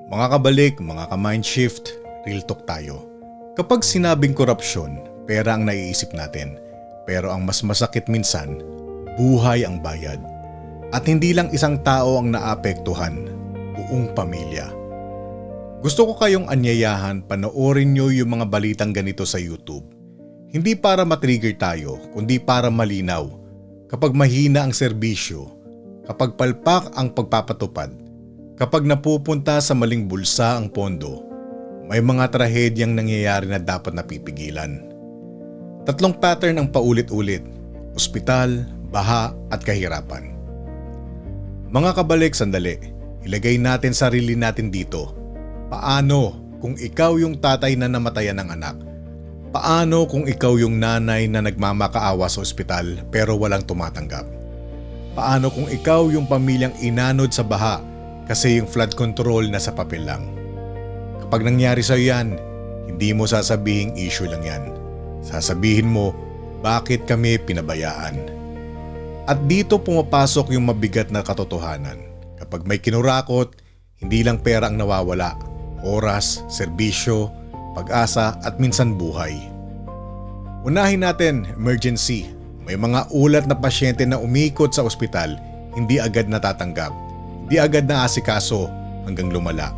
Mga kabalik, mga ka-mindshift, real talk tayo. Kapag sinabing korupsyon, pera ang naiisip natin. Pero ang mas masakit minsan, buhay ang bayad. At hindi lang isang tao ang naapektuhan, buong pamilya. Gusto ko kayong anyayahan panoorin nyo yung mga balitang ganito sa YouTube. Hindi para matrigger tayo, kundi para malinaw. Kapag mahina ang serbisyo, kapag palpak ang pagpapatupad, kapag napupunta sa maling bulsa ang pondo, may mga trahedyang nangyayari na dapat napipigilan. Tatlong pattern ang paulit-ulit: ospital, baha at kahirapan. Mga kabalik, sandali. Ilagay natin sarili natin dito. Paano kung ikaw yung tatay na namatayan ng anak? Paano kung ikaw yung nanay na nagmamakaawa sa ospital pero walang tumatanggap? Paano kung ikaw yung pamilyang inanod sa baha kasi yung flood control na sa papel lang? Kapag nangyari sa'yo yan, hindi mo sasabihing issue lang yan. Sasabihin mo, bakit kami pinabayaan? At dito pumapasok yung mabigat na katotohanan. Kapag may kinurakot, hindi lang pera ang nawawala. Oras, serbisyo, pag-asa at minsan buhay. Unahin natin, emergency. May mga ulat na pasyente na umikot sa ospital, hindi agad natatanggap. Hindi agad na asikaso hanggang lumala.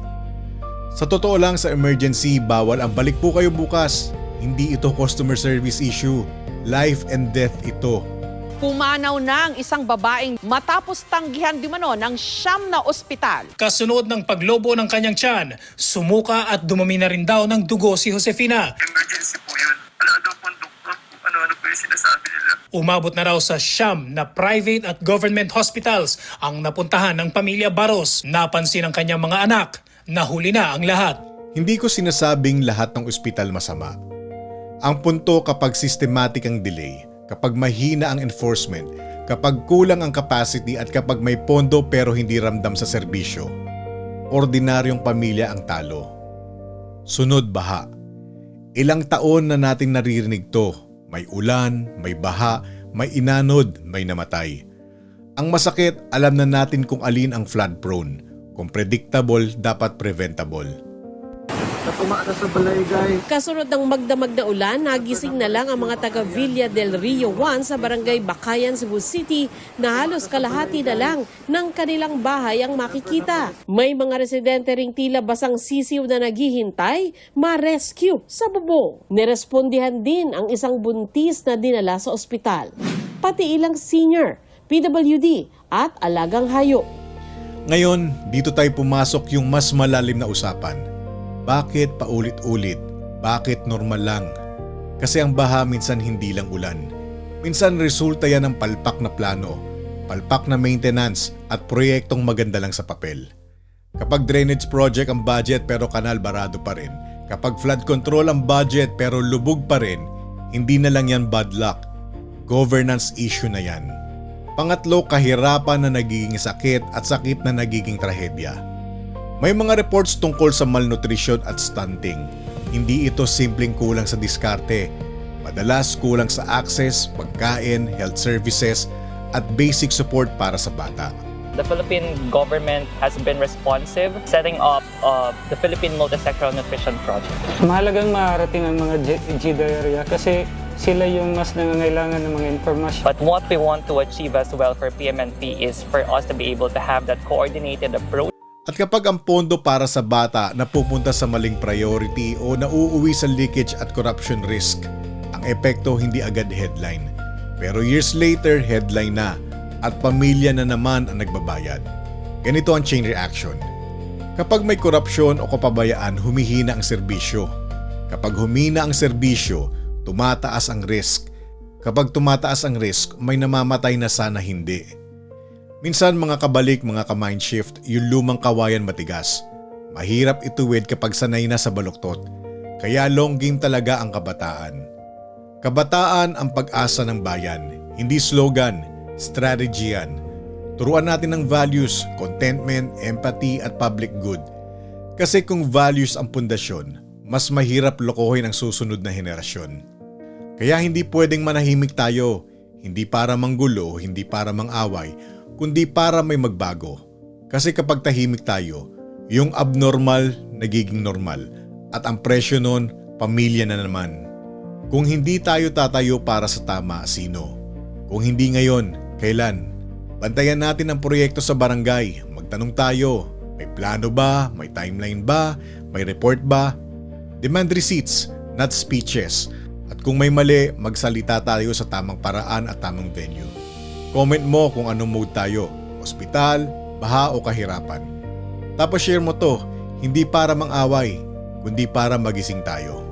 Sa totoo lang, sa emergency, bawal ang balik po kayo bukas. Hindi ito customer service issue. Life and death ito. Pumanaw na ang isang babaeng matapos tanggihan di mano ng 9 na ospital. Kasunod ng paglobo ng kanyang tiyan, sumuka at dumami na rin daw ng dugo si Josefina. Emergency po yun. Wala daw pong doktor kung ano-ano po yung sinasabi nila. Umabot na raw sa 9 na private at government hospitals ang napuntahan ng pamilya Baros. Napansin ang kanyang mga anak. Nahuli na ang lahat. Hindi ko sinasabing lahat ng ospital masama. Ang punto kapag systematic ang delay, kapag mahina ang enforcement, kapag kulang ang capacity at kapag may pondo pero hindi ramdam sa serbisyo, ordinaryong pamilya ang talo. Sunod, baha. Ilang taon na nating naririnig to. May ulan, may baha, may inanod, may namatay. Ang masakit, alam na natin kung alin ang flood prone. Kung predictable, dapat preventable. Kasunod ng magdamag na ulan, nagising na lang ang mga taga Villa del Rio 1 sa barangay Bakayan, Cebu City na halos kalahati na lang ng kanilang bahay ang makikita. May mga residente ring tila basang sisiw na naghihintay ma-rescue sa bubong. Nirespondihan din ang isang buntis na dinala sa ospital. Pati ilang senior, PWD at alagang hayop. Ngayon, dito tayo pumasok yung mas malalim na usapan. Bakit paulit-ulit? Bakit normal lang? Kasi ang baha minsan hindi lang ulan. Minsan resulta yan ng palpak na plano, palpak na maintenance at proyektong maganda lang sa papel. Kapag drainage project ang budget pero kanal barado pa rin. Kapag flood control ang budget pero lubog pa rin, hindi na lang yan bad luck. Governance issue na yan. Pangatlo, kahirapan na nagiging sakit at sakit na nagiging trahedya. May mga reports tungkol sa malnutrition at stunting. Hindi ito simpleng kulang sa diskarte. Madalas kulang sa access, pagkain, health services at basic support para sa bata. The Philippine government has been responsive, setting up the Philippine Multisectoral Nutrition Project. Mahalagang marating ang mga GIDA area kasi sila yung mas nangangailangan ng mga informasyon. But what we want to achieve as well for PMNP is for us to be able to have that coordinated approach. At kapag ang pondo para sa bata napupunta sa maling priority o nauuwi sa leakage at corruption risk, ang epekto hindi agad headline. Pero years later, headline na at pamilya na naman ang nagbabayad. Ganito ang chain reaction. Kapag may korupsyon o kapabayaan, humihina ang serbisyo. Kapag humina ang serbisyo, tumataas ang risk. Kapag tumataas ang risk, may namamatay na sana hindi. Minsan mga kabalik, mga ka-mindshift, yung lumang kawayan matigas. Mahirap ituwid kapag sanay na sa baluktot. Kaya long game talaga ang kabataan. Kabataan ang pag-asa ng bayan, hindi slogan, strategy yan. Turuan natin ng values, contentment, empathy at public good. Kasi kung values ang pundasyon, mas mahirap lokohin ang susunod na henerasyon. Kaya hindi pwedeng manahimik tayo, hindi para manggulo, hindi para mang-away, kundi para may magbago. Kasi kapag tahimik tayo, Yung abnormal, nagiging normal. At ang presyo nun, pamilya na naman. Kung hindi tayo tatayo para sa tama, sino? Kung hindi ngayon, kailan? Bantayan natin ang proyekto sa barangay. Magtanong tayo, may plano ba? May timeline ba? May report ba? Demand receipts, not speeches. At kung may mali, magsalita tayo sa tamang paraan at tamang venue. Comment mo kung anong mode tayo, ospital, baha o kahirapan. Tapos share mo to, hindi para mang-away, kundi para magising tayo.